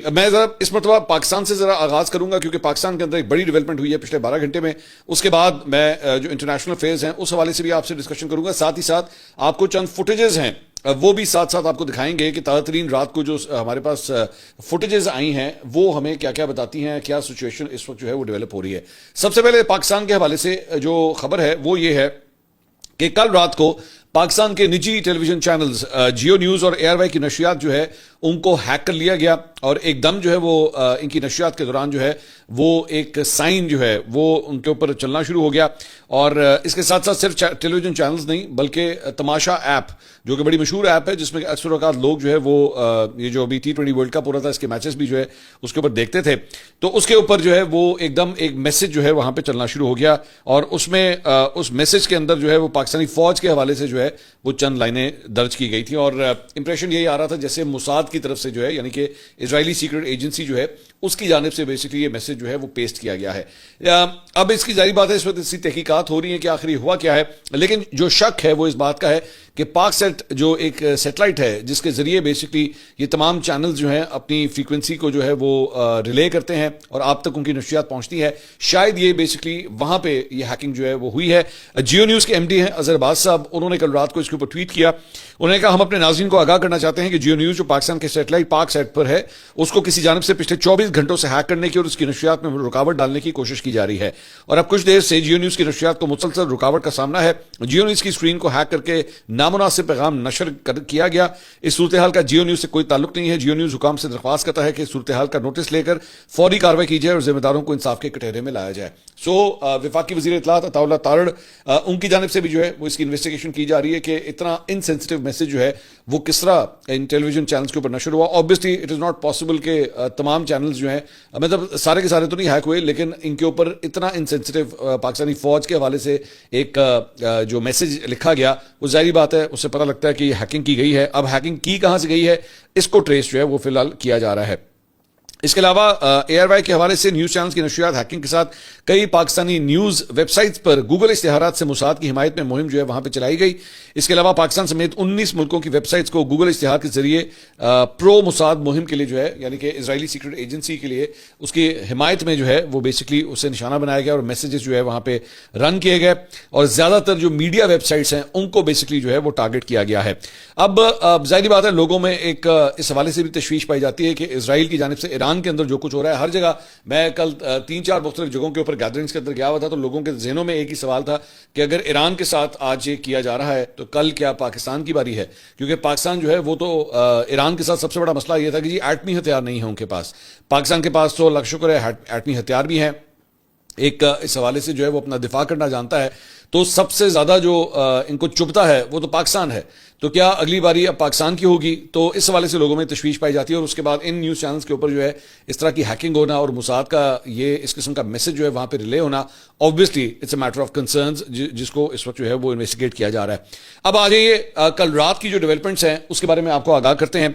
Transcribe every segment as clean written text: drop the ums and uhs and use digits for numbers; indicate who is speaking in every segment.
Speaker 1: میں ذرا اس مرتبہ پاکستان سے ذرا آغاز کروں گا کیونکہ پاکستان کے اندر ایک بڑی ڈیولپمنٹ ہوئی ہے پچھلے 12 گھنٹے میں. اس کے بعد میں جو انٹرنیشنل افیئرز ہیں اس حوالے سے بھی آپ سے ڈسکشن کروں گا. ساتھ ہی ساتھ آپ کو چند فوٹیجز ہیں وہ بھی ساتھ ساتھ آپ کو دکھائیں گے کہ تازہ ترین رات کو جو ہمارے پاس فوٹیجز آئی ہیں وہ ہمیں کیا کیا بتاتی ہیں, کیا سچویشن اس وقت جو ہے وہ ڈیولپ ہو رہی ہے. سب سے پہلے پاکستان کے حوالے سے جو خبر ہے وہ یہ ہے کہ کل رات کو پاکستان کے نجی ٹیلی ویژن چینلز جیو نیوز اور ایئر وائی کی نشریات جو ہے ان کو ہیک کر لیا گیا, اور ایک دم جو ہے وہ ان کی نشریات کے دوران جو ہے وہ ایک سائن جو ہے وہ ان کے اوپر چلنا شروع ہو گیا. اور اس کے ساتھ ساتھ صرف ٹیلی ویژن چینلز نہیں بلکہ تماشا ایپ جو کہ بڑی مشہور ایپ ہے جس میں اکثر اوقات لوگ جو ہے وہ یہ جو ابھی T20 ورلڈ کپ ہو رہا تھا اس کے میچز بھی جو ہے اس کے اوپر دیکھتے تھے, تو اس کے اوپر جو ہے وہ ایک دم ایک میسج جو ہے وہاں پہ چلنا شروع ہو گیا, اور اس میں اس میسج کے اندر جو ہے وہ پاکستانی فوج کے حوالے سے جو ہے وہ چند لائنیں درج کی گئی تھیں, اور امپریشن یہی آ رہا تھا جیسے موساد کی طرف سے جو ہے یعنی کہ اسرائیلی سیکرٹ ایجنسی جو ہے اس کی جانب سے بیسکلی یہ میسج جو ہے وہ پیسٹ کیا گیا ہے. اب اس کی ظاہری بات ہے اس وقت اس کی تحقیقات ہو رہی ہیں کہ آخر یہ ہوا کیا ہے, لیکن جو شک ہے وہ اس بات کا ہے کہ پاک سیٹ جو ایک سیٹلائٹ ہے جس کے ذریعے بیسکلی یہ تمام چینلز جو ہیں اپنی فریکوینسی کو جو ہے وہ ریلے کرتے ہیں اور آپ تک ان کی نشریات پہنچتی ہے, شاید یہ بیسکلی وہاں پہ یہ ہیکنگ جو ہے وہ ہوئی ہے. جیو نیوز کے MD ہیں اظہر عباس صاحب, انہوں نے کل رات کو اس کے اوپر ٹویٹ کیا. انہوں نے کہا ہم اپنے ناظرین کو آگاہ کرنا چاہتے ہیں کہ جیو نیوز جو پاکستان کے سیٹلائٹ پاک سیٹ پر ہے اس کو کسی جانب سے پچھلے 24 گھنٹوں سے ہیک کرنے کی اور اس کی نشریات میں رکاوٹ ڈالنے کی کوشش کی جا رہی ہے, اور اب کچھ دیر سے جیو نیوز کی نشریات کو مسلسل رکاوٹ کا سامنا ہے. جیو نیوز کی اسکرین کو ہیک کر کے نامناسب پیغام نشر کیا گیا. اس صورتحال کا جیو نیوز سے کوئی تعلق نہیں ہے. جیو نیوز حکام سے درخواست کرتا ہے کہ صورتحال کا نوٹس لے کر فوری کارروائی کی جائے اور ذمہ داروں کو انصاف کے کٹہرے میں لایا جائے. وفاقی وزیر اطلاعات عطا اللہ تارڑ ان کی جانب سے بھی جو ہے وہ اس کی انویسٹیگیشن کی جا رہی ہے کہ اتنا انسینسٹیو میسج جو ہے وہ کس طرح ان ٹیلی ویژن چینلز کے اوپر نشر ہوا. Obviously it is not possible کہ تمام چینلز جو ہیں مطلب سارے کے سارے تو نہیں ہیک ہوئے, لیکن ان کے اوپر اتنا انسینسٹیو پاکستانی فوج کے حوالے سے ایک جو میسج لکھا گیا وہ ظاہری بات ہے اس سے پتہ لگتا ہے کہ یہ ہیکنگ کی گئی ہے. اب ہیکنگ کی کہاں سے گئی ہے اس کو ٹریس جو ہے وہ فی الحال کیا جا رہا ہے. اس کے علاوہ ایئر وائی کے حوالے سے نیوز چینلز کی نشریات ہیکنگ کے ساتھ کئی پاکستانی نیوز ویب سائٹس پر گوگل اشتہارات سے موساد کی حمایت میں مہم جو ہے وہاں پہ چلائی گئی. اس کے علاوہ پاکستان سمیت 19 ملکوں کی ویب سائٹس کو گوگل اشتہار کے ذریعے پرو موساد مہم کے لیے جو ہے یعنی کہ اسرائیلی سیکرٹ ایجنسی کے لیے اس کی حمایت میں جو ہے وہ بیسکلی اسے نشانہ بنایا گیا اور میسیجز جو ہے وہاں پہ رن کیے گئے, اور زیادہ تر جو میڈیا ویب سائٹس ہیں ان کو بیسکلی جو ہے وہ ٹارگٹ کیا گیا ہے. اب ظاہری بات ہے لوگوں میں ایک اس حوالے سے بھی تشویش پائی جاتی ہے کہ اسرائیل کی جانب سے ایران کے اندر جو کچھ ہو رہا ہے ہر جگہ. میں کل 3-4 مختلف جگہوں کے اوپر گیدرنگز کے اندر گیا ہوا تھا تو لوگوں کے ذہنوں میں ایک ہی سوال تھا کہ اگر ایران کے ساتھ آج یہ کیا جا رہا ہے تو کل کیا پاکستان کی باری ہے, کیونکہ پاکستان جو ہے وہ تو ایران کے ساتھ سب سے بڑا مسئلہ یہ تھا کہ جی ایٹمی ہتھیار نہیں ہے ان کے پاس. پاکستان کے پاس تو اللہ کا شکر ہے ایٹمی ہتھیار بھی ہیں, ایک اس حوالے سے جو ہے وہ اپنا دفاع کرنا جانتا ہے, تو سب سے زیادہ جو ان کو چبھتا ہے وہ تو پاکستان ہے. تو کیا اگلی باری اب پاکستان کی ہوگی, تو اس حوالے سے لوگوں میں تشویش پائی جاتی ہے. اور اس کے بعد ان نیوز چینلز کے اوپر جو ہے اس طرح کی ہیکنگ ہونا اور موساد کا یہ اس قسم کا میسج جو ہے وہاں پہ ریلے ہونا obviously it's a matter of concerns جس کو اس وقت جو ہے وہ انویسٹیگیٹ کیا جا رہا ہے. اب آ جائیے کل رات کی جو ڈیولپمنٹس ہیں اس کے بارے میں آپ کو آگاہ کرتے ہیں.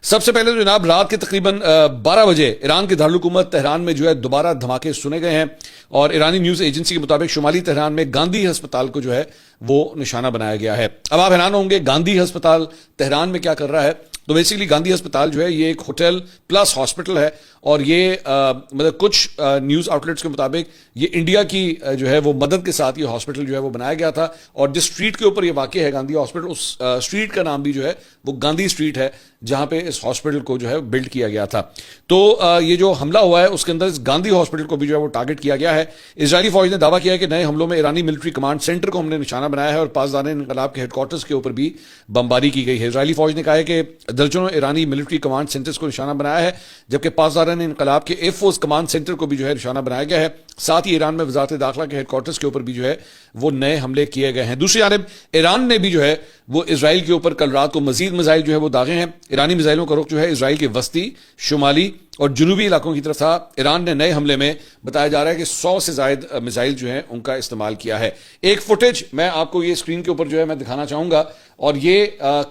Speaker 1: سب سے پہلے تو جناب رات کے تقریباً 12 بجے ایران کے دارالحکومت تہران میں جو ہے دوبارہ دھماکے سنے گئے ہیں, اور ایرانی نیوز ایجنسی کے مطابق شمالی تہران میں گاندھی ہسپتال کو جو ہے وہ نشانہ بنایا گیا ہے. اب آپ حیران ہوں گے گاندھی ہسپتال تہران میں کیا کر رہا ہے. تو بیسیکلی گاندھی ہسپتال جو ہے یہ ایک ہوٹل پلس ہاسپٹل ہے, اور یہ مطلب کچھ نیوز آؤٹ لیٹس کے مطابق یہ انڈیا کی جو ہے وہ مدد کے ساتھ یہ ہاسپٹل جو ہے وہ بنایا گیا تھا, اور جس اسٹریٹ کے اوپر یہ واقع ہے گاندھی ہاسپٹل اس اسٹریٹ کا نام بھی جو ہے وہ گاندھی اسٹریٹ ہے جہاں پہ اس ہاسپٹل کو جو ہے بلڈ کیا گیا تھا. تو یہ جو حملہ ہوا ہے اس کے اندر اس گاندھی ہاسپٹل کو بھی جو ہے وہ ٹارگٹ کیا گیا ہے. اسرائیلی فوج نے دعویٰ کیا ہے کہ نئے حملوں میں ایرانی ملٹری کمانڈ سینٹر کو ہم نے نشانہ بنایا ہے اور پاسداران انقلاب کے ہیڈ کوارٹرز کے اوپر بھی بمباری کی گئی ہے. اسرائیلی فوج نے کہا ہے کہ درجنوں ایرانی ملٹری کمانڈ سینٹرز کو نشانہ بنایا ہے, جبکہ پاسداران انقلاب کے ایئر فورس کمانڈ سینٹر کو بھی جو ہے نشانہ بنایا گیا ہے. ساتھ ہی ایران میں وزارت داخلہ کے ہیڈ کوارٹرز کے اوپر بھی جو ہے وہ نئے حملے کیے گئے ہیں. دوسری جانب ایران نے بھی جو ہے وہ اسرائیل کے اوپر کل رات کو مزید میزائل جو ہے وہ داغے ہیں. ایرانی میزائلوں کا رخ جو ہے اسرائیل کے وسطی, شمالی اور جنوبی علاقوں کی طرف تھا. ایران نے نئے حملے میں بتایا جا رہا ہے کہ 100 سے زائد میزائل جو ہیں ان کا استعمال کیا ہے. ایک فوٹیج میں آپ کو یہ اسکرین کے اوپر جو ہے میں دکھانا چاہوں گا, اور یہ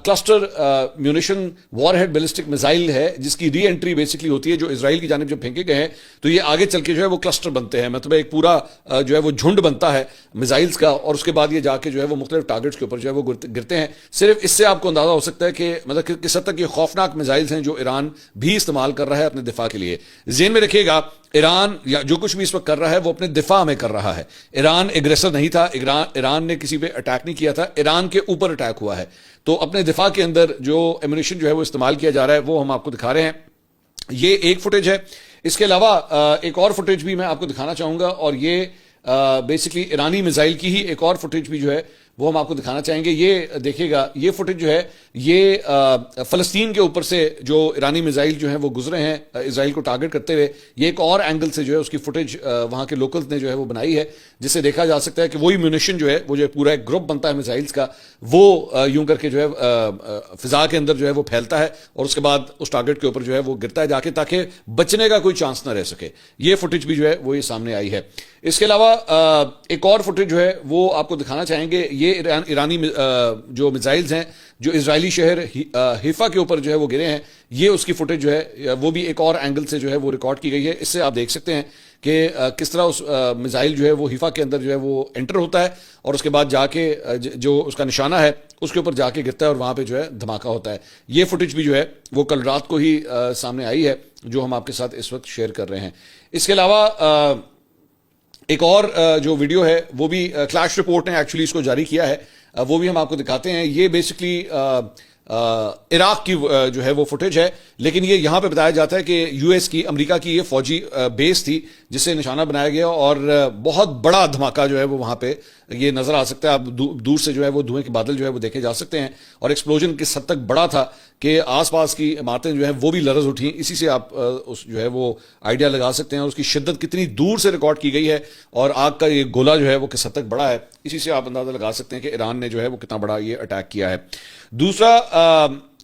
Speaker 1: cluster میونیشن war had ballistic missile ہے جس کی ری انٹری بیسکلی ہوتی ہے. جو اسرائیل کی جانب جب پھینکے گئے ہیں تو یہ آگے چل کے جو ہے وہ کلسٹر بنتے ہیں, مطلب ایک پورا جو ہے وہ جھنڈ بنتا ہے میزائلز کا, اور اس کے بعد یہ جا کے جو ہے وہ مختلف ٹارگٹس کے اوپر جو ہے وہ گرتے ہیں. صرف اس سے آپ کو اندازہ ہو سکتا ہے کہ مطلب کس حد تک یہ خوفناک میزائلز ہیں جو ایران بھی استعمال کر رہا ہے اپنے دفاع کے لیے. ذہن میں رکھیے گا ایران یا جو کچھ بھی اس وقت کر رہا ہے وہ اپنے دفاع میں کر رہا ہے. ایران ایگریسر نہیں تھا, ایران نے کسی پہ اٹیک نہیں کیا تھا, ایران کے اوپر اٹیک ہوا ہے. تو اپنے دفاع کے اندر جو ایمونیشن جو ہے وہ استعمال کیا جا رہا ہے وہ ہم آپ کو دکھا رہے ہیں. یہ ایک فوٹیج ہے. اس کے علاوہ ایک اور فوٹیج بھی میں آپ کو دکھانا چاہوں گا, اور یہ بیسکلی ایرانی میزائل کی ہی ایک اور فوٹیج بھی جو ہے وہ ہم آپ کو دکھانا چاہیں گے. یہ دیکھیے گا, یہ فوٹیج جو ہے یہ فلسطین کے اوپر سے جو ایرانی میزائل جو ہیں وہ گزرے ہیں اسرائیل کو ٹارگٹ کرتے ہوئے. یہ ایک اور اینگل سے جو ہے اس کی فوٹیج وہاں کے لوکلز نے جو ہے وہ بنائی ہے, جس سے دیکھا جا سکتا ہے کہ وہی میونیشن جو ہے وہ جو پورا ایک گروپ بنتا ہے میزائلز کا, وہ یوں کر کے جو ہے فضا کے اندر جو ہے وہ پھیلتا ہے اور اس کے بعد اس ٹارگٹ کے اوپر جو ہے وہ گرتا ہے جا کے, تاکہ بچنے کا کوئی چانس نہ رہ سکے. یہ فوٹیج بھی جو ہے وہ یہ سامنے آئی ہے. اس کے علاوہ ایک اور فوٹیج جو ہے وہ آپ کو دکھانا چاہیں گے. یہ ایرانی جو میزائلز ہیں جو اسرائیلی شہر حیفا کے اوپر جو ہے وہ گرے ہیں, یہ اس کی فوٹیج جو ہے وہ بھی ایک اور اینگل سے جو ہے وہ ریکارڈ کی گئی ہے. اس سے آپ دیکھ سکتے ہیں کہ کس طرح اس میزائل جو ہے وہ حیفا کے اندر جو ہے وہ انٹر ہوتا ہے اور اس کے بعد جا کے جو اس کا نشانہ ہے اس کے اوپر جا کے گرتا ہے اور وہاں پہ جو ہے دھماکہ ہوتا ہے. یہ فوٹیج بھی جو ہے وہ کل رات کو ہی سامنے آئی ہے جو ہم آپ کے ساتھ اس وقت شیئر کر رہے ہیں. اس کے علاوہ ایک اور جو ویڈیو ہے وہ بھی کلیش رپورٹ نے ایکچولی اس کو جاری کیا ہے, وہ بھی ہم آپ کو دکھاتے ہیں. یہ بیسکلی عراق کی جو ہے وہ فوٹیج ہے, لیکن یہ یہاں پہ بتایا جاتا ہے کہ یو ایس کی, امریکہ کی یہ فوجی بیس تھی جسے نشانہ بنایا گیا اور بہت بڑا دھماکہ جو ہے وہ وہاں پہ یہ نظر آ سکتا ہے. آپ دور سے جو ہے وہ دھوئیں کے بادل جو ہے وہ دیکھے جا سکتے ہیں اور ایکسپلوژن کس حد تک بڑا تھا کہ آس پاس کی عمارتیں جو ہیں وہ بھی لرز اٹھیں. اسی سے آپ اس جو ہے وہ آئیڈیا لگا سکتے ہیں اور اس کی شدت کتنی دور سے ریکارڈ کی گئی ہے اور آگ کا یہ گولا جو ہے وہ کس حد تک بڑا ہے. اسی سے آپ اندازہ لگا سکتے ہیں کہ ایران نے جو ہے وہ کتنا بڑا یہ اٹیک کیا ہے. دوسرا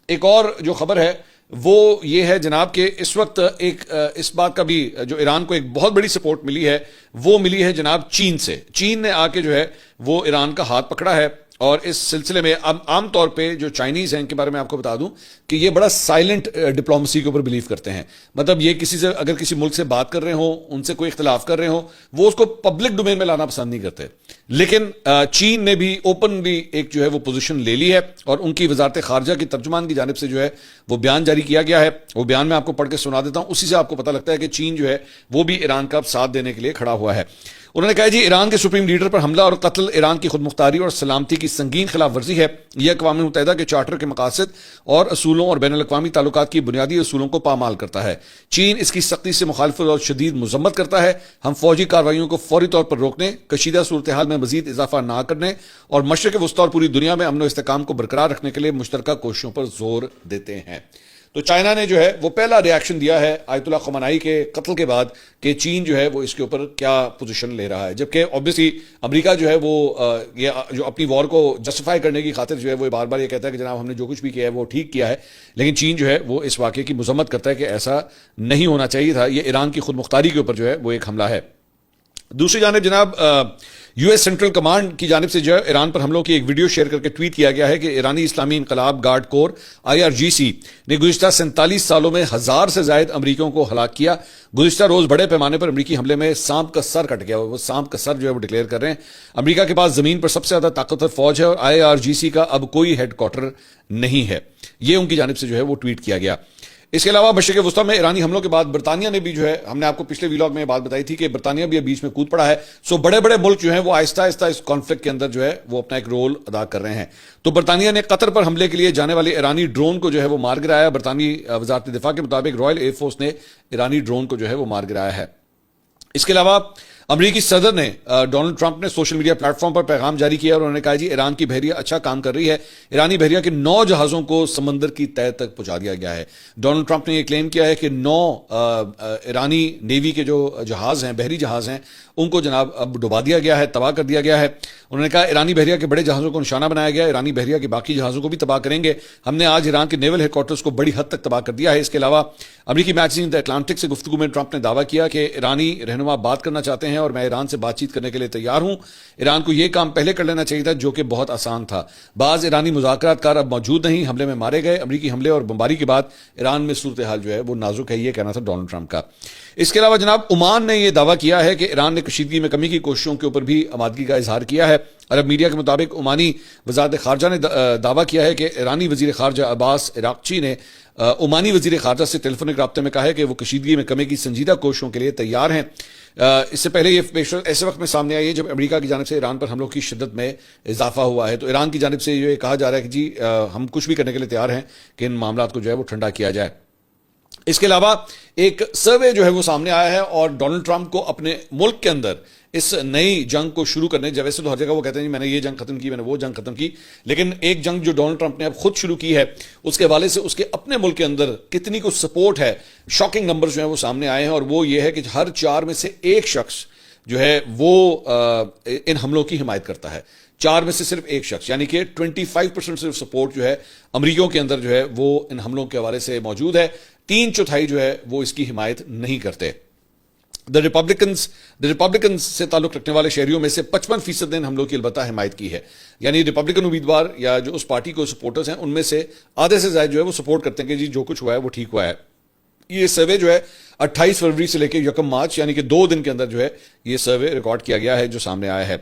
Speaker 1: ایک اور جو خبر ہے وہ یہ ہے جناب کہ اس وقت ایک اس بات کا بھی جو ایران کو ایک بہت بڑی سپورٹ ملی ہے وہ ملی ہے جناب چین سے. چین نے آ کے جو ہے وہ ایران کا ہاتھ پکڑا ہے اور اس سلسلے میں عام طور پہ جو چائنیز ہیں ان کے بارے میں آپ کو بتا دوں کہ یہ بڑا سائلنٹ ڈپلومسی کے اوپر بلیو کرتے ہیں. مطلب یہ کسی سے اگر کسی ملک سے بات کر رہے ہوں, ان سے کوئی اختلاف کر رہے ہوں, وہ اس کو پبلک ڈومین میں لانا پسند نہیں کرتے. لیکن چین نے بھی اوپنلی ایک جو ہے وہ پوزیشن لے لی ہے اور ان کی وزارت خارجہ کی ترجمان کی جانب سے جو ہے وہ بیان جاری کیا گیا ہے. وہ بیان میں آپ کو پڑھ کے سنا دیتا ہوں, اسی سے آپ کو پتہ لگتا ہے کہ چین جو ہے وہ بھی ایران کا ساتھ دینے کے لیے کھڑا ہوا ہے. انہوں نے کہا جی ایران کے سپریم لیڈر پر حملہ اور قتل ایران کی خود مختاری اور سلامتی کی سنگین خلاف ورزی ہے. یہ اقوام متحدہ کے چارٹر کے مقاصد اور اصولوں اور بین الاقوامی تعلقات کی بنیادی اصولوں کو پامال کرتا ہے. چین اس کی سختی سے مخالفت اور شدید مذمت کرتا ہے. ہم فوجی کارروائیوں کو فوری طور پر روکنے, کشیدہ صورتحال میں مزید اضافہ نہ کرنے اور مشرق وسطی اور پوری دنیا میں امن و استحکام کو برقرار رکھنے کے لیے مشترکہ کوششوں پر زور دیتے ہیں. تو چائنا نے جو ہے وہ پہلا ری ایکشن دیا ہے آیت اللہ خمینائی کے قتل کے بعد کہ چین جو ہے وہ اس کے اوپر کیا پوزیشن لے رہا ہے. جبکہ اوبویسلی امریکہ جو ہے وہ یہ جو اپنی وار کو جسٹیفائی کرنے کی خاطر جو ہے وہ بار بار یہ کہتا ہے کہ جناب ہم نے جو کچھ بھی کیا ہے وہ ٹھیک کیا ہے, لیکن چین جو ہے وہ اس واقعے کی مذمت کرتا ہے کہ ایسا نہیں ہونا چاہیے تھا. یہ ایران کی خود مختاری کے اوپر جو ہے وہ ایک حملہ ہے. دوسری جانب جناب یو ایس سینٹرل کمانڈ کی جانب سے جو ہے ایران پر حملوں کی ایک ویڈیو شیئر کر کے ٹویٹ کیا گیا ہے کہ ایرانی اسلامی انقلاب گارڈ کور IRGC نے گزشتہ 47 سالوں میں 1000 سے زائد امریکیوں کو ہلاک کیا. گزشتہ روز بڑے پیمانے پر امریکی حملے میں سانپ کا سر کٹ گیا. وہ سانپ کا سر جو ہے وہ ڈکلیئر کر رہے ہیں. امریکہ کے پاس زمین پر سب سے زیادہ طاقتور فوج ہے اور IRGC کا اب کوئی ہیڈ کوارٹر نہیں ہے. یہ ان کی جانب سے جو ہے وہ ٹویٹ کیا گیا. اس کے علاوہ مشرق وسطیٰ میں ایرانی حملوں کے بعد برطانیہ نے بھی جو ہے, ہم نے آپ کو پچھلے ویلاگ میں یہ بات بتائی تھی کہ برطانیہ بھی اب بیچ میں کود پڑا ہے. سو بڑے بڑے ملک جو ہیں وہ آہستہ آہستہ اس کانفلکٹ کے اندر جو ہے وہ اپنا ایک رول ادا کر رہے ہیں. تو برطانیہ نے قطر پر حملے کے لیے جانے والے ایرانی ڈرون کو جو ہے وہ مار گرایا. برطانوی وزارت دفاع کے مطابق رائل ایئر فورس نے ایرانی ڈرون کو جو ہے وہ مار گرایا ہے. اس کے علاوہ امریکی صدر نے ڈونلڈ ٹرمپ نے سوشل میڈیا پلیٹ فارم پر پیغام جاری کیا اور انہوں نے کہا جی ایران کی بحریہ اچھا کام کر رہی ہے. ایرانی بحریہ کے 9 جہازوں کو سمندر کی تہہ تک پہنچا دیا گیا ہے. ڈونلڈ ٹرمپ نے یہ کلیم کیا ہے کہ 9 ایرانی نیوی کے جو جہاز ہیں, بحری جہاز ہیں, ان کو جناب اب ڈبا دیا گیا ہے, تباہ کر دیا گیا ہے. انہوں نے کہا ایرانی بحریہ کے بڑے جہازوں کو نشانہ بنایا گیا, ایرانی بحریہ کے باقی جہازوں کو بھی تباہ کریں گے. ہم نے آج ایران کے نیول ہیڈ کوارٹرز کو بڑی حد تک تباہ کر دیا ہے. اس کے علاوہ امریکی میگزین دی اٹلانٹک سے گفتگو میں ٹرمپ نے دعویٰ کیا کہ ایرانی رہنما بات کرنا چاہتے ہیں اور میں ایران سے بات چیت کرنے کے لیے تیار ہوں. ایران کو یہ کام پہلے کر لینا چاہیے تھا جو کہ بہت آسان تھا. بعض ایرانی مذاکرات کار اب موجود نہیں, حملے میں مارے گئے. امریکی حملے اور بمباری کے بعد ایران میں صورتحال جو ہے وہ نازک ہے. یہ کہنا تھا ڈونلڈ ٹرمپ کا. اس کے علاوہ جناب عمان نے یہ دعویٰ کیا ہے کہ ایران نے کشیدگی میں کمی کی کوششوں کے اوپر بھی آمادگی کا اظہار کیا ہے. عرب میڈیا کے مطابق عمانی وزارت خارجہ نے دعویٰ کیا ہے کہ ایرانی وزیر خارجہ عباس عراقچی نے عمانی وزیر خارجہ سے ٹیلی فونک رابطے میں کہا ہے کہ وہ کشیدگی میں کمی کی سنجیدہ کوششوں کے لیے تیار ہیں. اس سے پہلے یہ پیشرفت ایسے وقت میں سامنے آئی ہے جب امریکہ کی جانب سے ایران پر حملوں کی شدت میں اضافہ ہوا ہے. تو ایران کی جانب سے یہ کہا جا رہا ہے کہ جی ہم کچھ بھی کرنے کے لیے تیار ہیں کہ ان معاملات کو جو ہے وہ ٹھنڈا کیا جائے. اس کے علاوہ ایک سروے جو ہے وہ سامنے آیا ہے اور ڈونلڈ ٹرمپ کو اپنے ملک کے اندر اس نئی جنگ کو شروع کرنے, جب ویسے تو ہر جگہ وہ کہتے ہیں میں نے یہ جنگ ختم کی, میں نے وہ جنگ ختم کی, لیکن ایک جنگ جو ڈونلڈ ٹرمپ نے اب خود شروع کی ہے اس کے حوالے سے اس کے اپنے ملک کے اندر کتنی کچھ سپورٹ ہے. شاکنگ نمبر جو ہیں وہ سامنے آئے ہیں اور وہ یہ ہے کہ ہر 4 میں سے ایک شخص جو ہے وہ ان حملوں کی حمایت کرتا ہے. 4 میں سے صرف ایک شخص, یعنی کہ 25% صرف سپورٹ جو ہے امریکیوں کے اندر جو ہے وہ ان حملوں کے حوالے سے موجود ہے. 3/4 جو ہے وہ اس کی حمایت نہیں کرتے. ریپبلکنز سے تعلق رکھنے والے شہریوں میں سے 55% نے ان حملوں کی البتہ حمایت کی ہے. یعنی ریپبلکن امیدوار یا جو اس پارٹی کو سپورٹرز ہیں ان میں سے آدھے سے زائد جو ہے وہ سپورٹ کرتے ہیں کہ جی جو کچھ ہوا ہے وہ ٹھیک ہوا ہے. یہ سروے جو ہے 28 فروری سے لے کے 1 مارچ یعنی کہ 2 دن کے اندر جو ہے یہ سروے ریکارڈ کیا گیا ہے جو سامنے آیا ہے.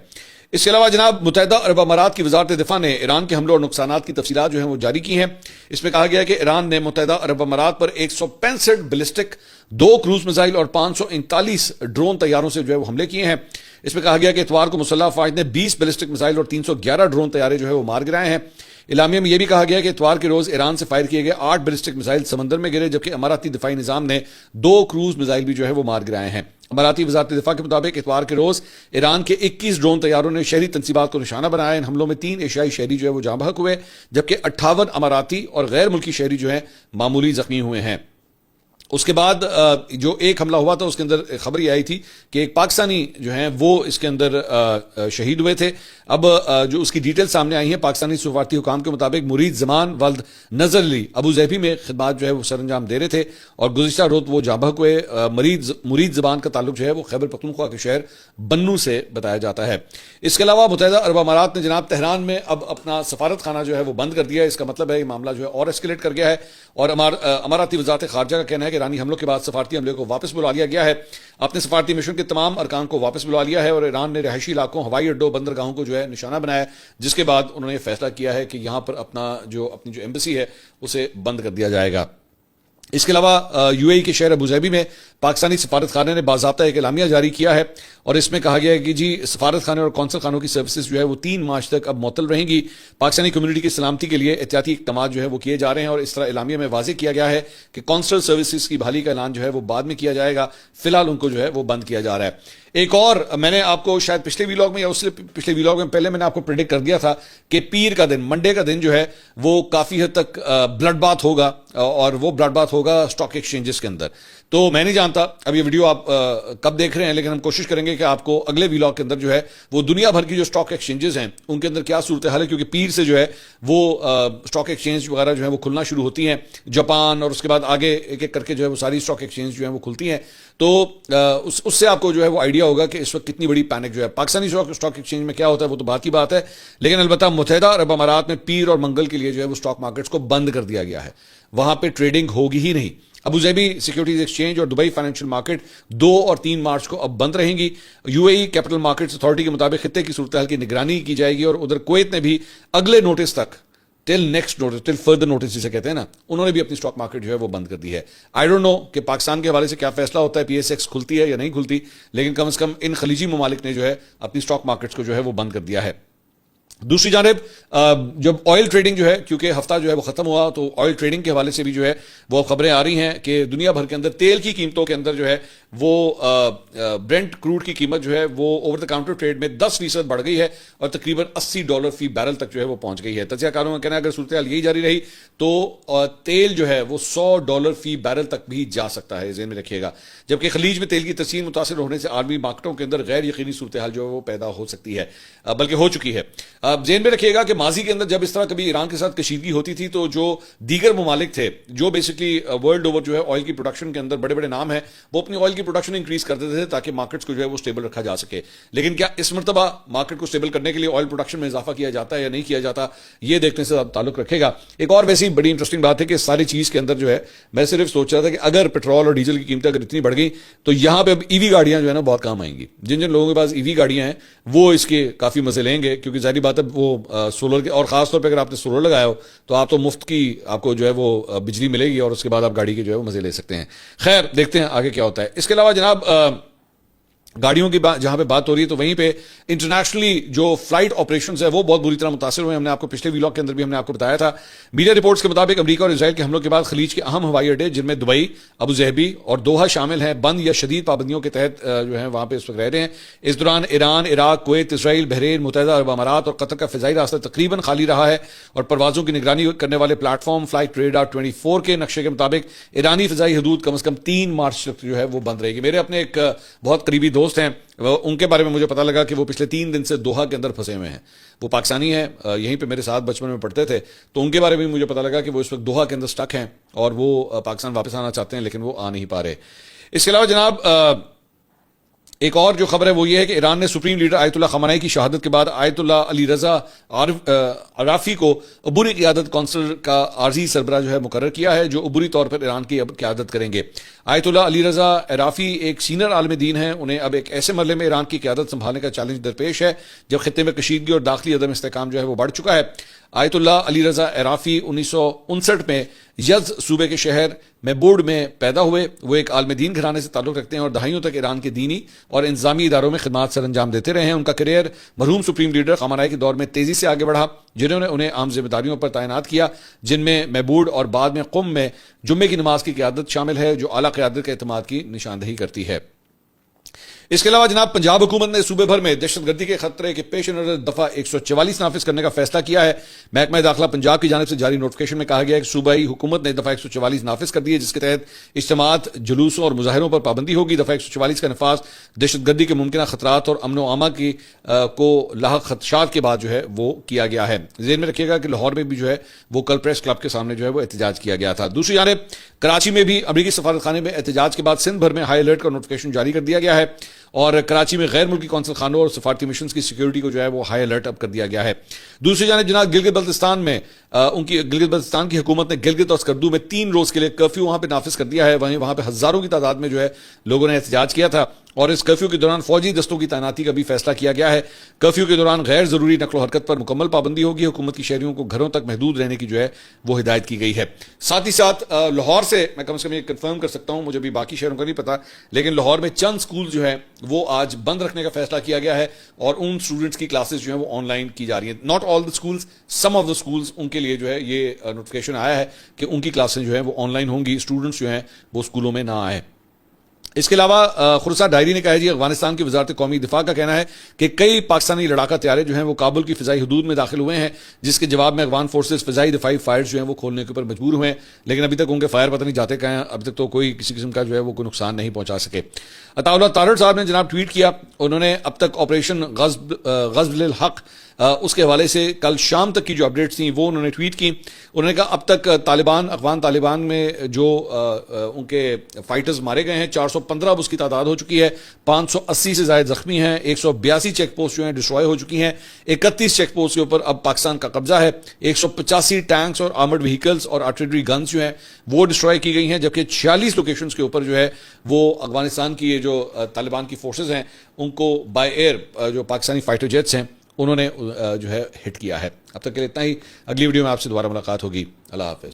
Speaker 1: اس کے علاوہ جناب متحدہ عرب امارات کی وزارت دفاع نے ایران کے حملوں اور نقصانات کی تفصیلات جو ہیں وہ جاری کی ہیں. اس میں کہا گیا ہے کہ ایران نے متحدہ عرب امارات پر 165 بلسٹک 2 کروز میزائل اور 539 ڈرون طیاروں سے جو ہے وہ حملے کیے ہیں. اس میں کہا گیا کہ اتوار کو مسلح افواج نے 20 بلسٹک میزائل اور 311 ڈرون طیارے جو ہے وہ مار گرائے ہیں. اعلامیہ میں یہ بھی کہا گیا کہ اتوار کے روز ایران سے فائر کیے گئے 8 بلسٹک میزائل سمندر میں گرے, جبکہ اماراتی دفاعی نظام نے 2 کروز میزائل بھی جو ہے وہ مار گرائے ہیں. اماراتی وزارت دفاع کے مطابق اتوار کے روز ایران کے 21 ڈرون طیاروں نے شہری تنصیبات کو نشانہ بنایا. ان حملوں میں 3 ایشیائی شہری جو ہے وہ جاں بحق ہوئے, جبکہ 58 اماراتی اور غیر ملکی شہری جو ہیں معمولی زخمی ہوئے ہیں. اس کے بعد جو ایک حملہ ہوا تھا اس کے اندر خبر یہ آئی تھی کہ ایک پاکستانی جو ہیں وہ اس کے اندر شہید ہوئے تھے. اب جو اس کی ڈیٹیل سامنے آئی ہیں, پاکستانی سفارتی حکام کے مطابق مرید زمان ولد نظر علی ابو ظہبی میں خدمات جو ہے وہ سر انجام دے رہے تھے اور گزشتہ روز وہ جاں بحق ہوئے. مرید زبان کا تعلق جو ہے وہ خیبر پختونخوا کے شہر بنو سے بتایا جاتا ہے. اس کے علاوہ متحدہ عرب امارات نے جناب تہران میں اب اپنا سفارت خانہ جو ہے وہ بند کر دیا ہے. اس کا مطلب ہے یہ معاملہ جو ہے اور ایسکیلیٹ کر گیا ہے اور اماراتی وزارت خارجہ کا کہنا ہے کہ ایرانی حملوں کے بعد سفارتی عملے کو واپس بلا لیا گیا ہے. اپنے سفارتی مشن کے تمام ارکان کو واپس بلا لیا ہے اور ایران نے رہائشی علاقوں, ہوائی اڈوں, بندرگاہوں کو جو ہے نشانہ بنایا, جس کے بعد انہوں نے یہ فیصلہ کیا ہے کہ یہاں پر اپنی جو ایمبیسی ہے اسے بند کر دیا جائے گا. اس کے علاوہ یو اے ای کے شہر ابوظہبی میں پاکستانی سفارت خانے نے باضابطہ ایک اعلامیہ جاری کیا ہے اور اس میں کہا گیا ہے کہ جی سفارت خانے اور کونسل خانوں کی سروسز جو ہے وہ 3 مارچ تک اب معطل رہیں گی. پاکستانی کمیونٹی کی سلامتی کے لیے احتیاطی اقدامات جو ہے وہ کیے جا رہے ہیں اور اس طرح اعلامیہ میں واضح کیا گیا ہے کہ کونسل سروسز کی بحالی کا اعلان جو ہے وہ بعد میں کیا جائے گا, فی الحال ان کو جو ہے وہ بند کیا جا رہا ہے. ایک اور میں نے آپ کو شاید پچھلے ویلاگ میں یا اس سے پچھلے ویلاگ میں پہلے میں نے آپ کو پریڈکٹ کر دیا تھا کہ پیر کا دن, منڈے کا دن جو ہے وہ کافی حد تک بلڈ باتھ ہوگا اور وہ بلڈ باتھ ہوگا اسٹاک ایکسچینجز کے اندر. تو میں نہیں جانتا اب یہ ویڈیو آپ کب دیکھ رہے ہیں, لیکن ہم کوشش کریں گے کہ آپ کو اگلے ویلاگ کے اندر جو ہے وہ دنیا بھر کی جو اسٹاک ایکسچینجز ہیں ان کے اندر کیا صورتحال ہے, کیونکہ پیر سے جو ہے وہ اسٹاک ایکسچینج وغیرہ جو ہے وہ کھلنا شروع ہوتی ہیں. جاپان اور اس کے بعد آگے ایک ایک کر کے جو ہے وہ ساری اسٹاک ایکسچینج جو ہے وہ کھلتی ہیں. تو اس سے آپ کو جو ہے وہ آئیڈیا ہوگا کہ اس وقت کتنی بڑی پینک جو ہے پاکستانی اسٹاک ایکسچینج میں کیا ہوتا ہے وہ تو بات کی بات ہے, لیکن البتہ متحدہ عرب امارات میں پیر اور منگل کے لیے جو ہے وہ اسٹاک مارکیٹس کو بند کر دیا گیا ہے, وہاں پہ ٹریڈنگ ہوگی ہی نہیں. ابوظہبی سیکیورٹیز ایکسچینج اور دبئی فائنینشیل مارکیٹ 2 اور 3 مارچ کو اب بند رہیں گی. You a E capital markets authority کے مطابق خطے کی صورتحال کی نگرانی کی جائے گی اور ادھر کویت نے بھی اگلے نوٹس تک ٹل نیکسٹ نوٹس, ٹل فردر نوٹس جسے کہتے ہیں نا, انہوں نے بھی اپنی اسٹاک مارکیٹ جو ہے وہ بند کر دی ہے. آئی ڈونٹ نو کہ پاکستان کے حوالے سے کیا فیصلہ ہوتا ہے, پی ایس ایکس کھلتی ہے یا نہیں کھلتی, لیکن کم از کم ان خلیجی ممالک نے جو ہے اپنی اسٹاک مارکیٹس کو جو ہے وہ بند کر دیا ہے. دوسری جانب جب آئل ٹریڈنگ جو ہے کیونکہ ہفتہ جو ہے وہ ختم ہوا تو آئل ٹریڈنگ کے حوالے سے بھی جو ہے وہ خبریں آ رہی ہیں کہ دنیا بھر کے اندر تیل کی قیمتوں کے اندر جو ہے وہ برنٹ کروڈ کی قیمت جو ہے وہ اوور دا کاؤنٹر ٹریڈ میں 10% بڑھ گئی ہے اور تقریباً $80 فی بیرل تک جو ہے وہ پہنچ گئی ہے. تجزیہ کاروں کا کہنا ہے اگر صورتحال یہی جاری رہی تو تیل جو ہے وہ $100 فی بیرل تک بھی جا سکتا ہے, ذہن میں رکھیے گا. جبکہ خلیج میں تیل کی تسعیر متاثر ہونے سے عالمی مارکیٹوں کے اندر غیر یقینی صورتحال جو ہے وہ پیدا ہو سکتی ہے, بلکہ ہو چکی ہے. ذہن میں رکھیے گا کہ ماضی کے اندر جب اس طرح کبھی ایران کے ساتھ کشیدگی ہوتی تھی تو جو دیگر ممالک تھے جو بیسکلی ورلڈ اوور جو ہے آئل کی پروڈکشن کے اندر بڑے بڑے نام ہیں وہ اپنی آئل کی پروڈکشن انکریز کر دیتے تھے تاکہ مارکیٹس کو جو ہے وہ سٹیبل رکھا جا سکے. لیکن کیا اس مرتبہ مارکیٹ کو سٹیبل کرنے کے لیے آئل پروڈکشن میں اضافہ کیا جاتا ہے یا نہیں کیا جاتا, یہ دیکھنے سے تعلق رکھے گا. ایک اور ویسی بڑی انٹرسٹنگ بات ہے کہ ساری چیز کے اندر جو ہے میں صرف سوچ رہا تھا کہ اگر پیٹرول اور ڈیزل کی قیمتیں اگر اتنی بڑھ گئی تو یہاں پہ اب ای وی گاڑیاں جو ہے نا بہت کام آئیں گی. جن جن لوگوں کے پاس ای وی گاڑیاں ہیں وہ اس کے کافی مزے لیں گے, کیونکہ ظاہری بات ہے وہ سولر کے, اور خاص طور پہ اگر آپ نے سولر لگایا ہو تو آپ تو مفت کی آپ کو جو ہے وہ بجلی ملے گی اور اس کے بعد آپ گاڑی کے جو ہے وہ مزے لے سکتے ہیں. خیر دیکھتے ہیں آگے کیا ہوتا ہے. اس کے علاوہ جناب گاڑیوں کی جہاں پہ بات ہو رہی ہے تو وہیں پہ انٹرنیشنلی جو فلائٹ آپریشنز ہے وہ بہت بری طرح متاثر ہوئے. ہم نے آپ کو پچھلے ویلاگ کے اندر بھی ہم نے آپ کو بتایا تھا. میڈیا رپورٹس کے مطابق امریکہ اور اسرائیل کے حملوں کے بعد خلیج کے اہم ہوائی اڈے جن میں دبئی, ابو ظہبی اور دوحہ شامل ہیں بند یا شدید پابندیوں کے تحت جو ہیں وہاں پہ اس وقت رہ رہے ہیں. اس دوران ایران, عراق, کویت, اسرائیل, بحرین, متحدہ عرب امارات اور قطر کا فضائی راستہ تقریباً خالی رہا ہے اور پروازوں کی نگرانی کرنے والے پلیٹ فارم فلائٹ ریڈار 24 کے نقشے کے مطابق ایرانی فضائی حدود کم از کم 3 مارچ تک جو ہے وہ بند رہے گی. میرے اپنے ایک بہت قریبی دوست ہیں, ان کے بارے میں مجھے پتا لگا کہ وہ پچھلے 3 دن سے دوحہ کے اندر پھنسے ہوئے ہیں. وہ پاکستانی ہیں, یہیں پہ میرے ساتھ بچپن میں پڑھتے تھے, تو ان کے بارے میں مجھے پتا لگا کہ وہ اس وقت دوحہ کے اندر سٹک ہیں اور وہ پاکستان واپس آنا چاہتے ہیں لیکن وہ آ نہیں پا رہے. اس کے علاوہ جناب ایک اور جو خبر ہے وہ یہ ہے کہ ایران نے سپریم لیڈر آیت اللہ خامنہئی کی شہادت کے بعد آیت اللہ علی رضا عرافی کو عبوری قیادت کونسل کا عارضی سربراہ جو ہے مقرر کیا ہے, جو عبوری طور پر ایران کی قیادت کریں گے. آیت اللہ علی رضا عرافی ایک سینئر عالم دین ہیں. انہیں اب ایک ایسے مرحلے میں ایران کی قیادت سنبھالنے کا چیلنج درپیش ہے جب خطے میں کشیدگی اور داخلی عدم استحکام جو ہے وہ بڑھ چکا ہے. آیت اللہ علی رضا عرافی 1959 میں یزد صوبے کے شہر میبوڈ میں پیدا ہوئے. وہ ایک عالم دین گھرانے سے تعلق رکھتے ہیں اور دہائیوں تک ایران کے دینی اور انتظامی اداروں میں خدمات سر انجام دیتے رہے ہیں. ان کا کیریئر مرحوم سپریم لیڈر خامنہئی کے دور میں تیزی سے آگے بڑھا, جنہوں نے انہیں عام ذمہ داریوں پر تعینات کیا, جن میں میبوڈ اور بعد میں قم میں جمعے کی نماز کی قیادت شامل ہے, جو اعلیٰ قیادت کے اعتماد کی نشاندہی کرتی ہے. اس کے علاوہ جناب پنجاب حکومت نے صوبے بھر میں دہشت گردی کے خطرے کے پیش نظر دفعہ 144 نافذ کرنے کا فیصلہ کیا ہے. محکمہ داخلہ پنجاب کی جانب سے جاری نوٹیفکیشن میں کہا گیا ہے کہ صوبائی حکومت نے دفعہ 144 نافذ کر دی ہے, جس کے تحت اجتماعات, جلوسوں اور مظاہروں پر پابندی ہوگی. دفعہ 144 کا نفاذ دہشت گردی کے ممکنہ خطرات اور امن و امان کی کو لاحق خدشات کے بعد جو ہے وہ کیا گیا ہے. ذہن میں رکھیے گا کہ لاہور میں بھی جو ہے وہ کل پریس کلب کے سامنے جو ہے وہ احتجاج کیا گیا تھا. دوسری جانب کراچی میں بھی امریکی سفارت خانے میں احتجاج کے بعد سندھ بھر میں ہائی الرٹ کا نوٹیفکیشن جاری کر دیا گیا ہے اور کراچی میں غیر ملکی کونسل خانوں اور سفارتی مشنز کی سیکیورٹی کو جو ہے وہ ہائی الرٹ اب کر دیا گیا ہے. دوسری جانب جناب گلگت بلتستان میں گلگت بلتستان کی حکومت نے گلگت اور اسکردو میں 3 روز کے لیے کرفیو وہاں پہ نافذ کر دیا ہے. وہاں پہ ہزاروں کی تعداد میں جو ہے لوگوں نے احتجاج کیا تھا اور اس کرفیو کے دوران فوجی دستوں کی تعیناتی کا بھی فیصلہ کیا گیا ہے. کرفیو کے دوران غیر ضروری نقل و حرکت پر مکمل پابندی ہوگی. حکومت کی شہریوں کو گھروں تک محدود رہنے کی جو ہے وہ ہدایت کی گئی ہے. ساتھ ہی ساتھ لاہور سے میں کم سے کم یہ کنفرم کر سکتا ہوں, مجھے بھی باقی شہروں کا نہیں پتا, لیکن لاہور میں چند سکول جو ہیں وہ آج بند رکھنے کا فیصلہ کیا گیا ہے اور ان اسٹوڈنٹس کی کلاسز جو ہیں وہ آن لائن کی جا رہی ہیں. Not all the schools, some of the schools, ان کے لیے جو ہے یہ نوٹیفکیشن آیا ہے کہ ان کی کلاسیں جو ہیں وہ آن لائن ہوں گی, اسٹوڈنٹس جو ہیں وہ اسکولوں میں نہ آئیں. اس کے علاوہ خرسہ ڈائری نے کہا ہے جی افغانستان کی وزارت قومی دفاع کا کہنا ہے کہ کئی پاکستانی لڑاکا طیارے جو ہیں وہ کابل کی فضائی حدود میں داخل ہوئے ہیں, جس کے جواب میں افغان فورسز فضائی دفاعی فائرز جو ہیں وہ کھولنے کے اوپر مجبور ہوئے ہیں, لیکن ابھی تک ان کے فائر پتہ نہیں جاتے کہاں ہیں. ابھی تک تو کوئی کسی قسم کا جو ہے وہ کوئی نقصان نہیں پہنچا سکے. عطاء اللہ تارڑ صاحب نے جناب ٹویٹ کیا, انہوں نے اب تک آپریشن غزب للحق اس کے حوالے سے کل شام تک کی جو اپڈیٹس تھیں وہ انہوں نے ٹویٹ کی. انہوں نے کہا اب تک افغان طالبان میں جو ان کے فائٹرز مارے گئے ہیں 415 اب اس کی تعداد ہو چکی ہے, 580 سے زائد زخمی ہیں, 182 چیک پوسٹ جو ہیں ڈسٹروائے ہو چکی ہیں, 31 چیک پوسٹ کے اوپر اب پاکستان کا قبضہ ہے, 185 ٹینکس اور آرمرڈ وہیکلز اور آرٹلری گنز جو ہیں وہ ڈسٹروائے کی گئی ہیں, جبکہ 46 لوکیشنز کے اوپر جو ہے وہ افغانستان کی یہ جو طالبان کی فورسز ہیں ان کو بائی ایئر جو پاکستانی فائٹر جیٹس ہیں انہوں نے جو ہے ہٹ کیا ہے. اب تک کے لیے اتنا ہی, اگلی ویڈیو میں آپ سے دوبارہ ملاقات ہوگی. اللہ حافظ.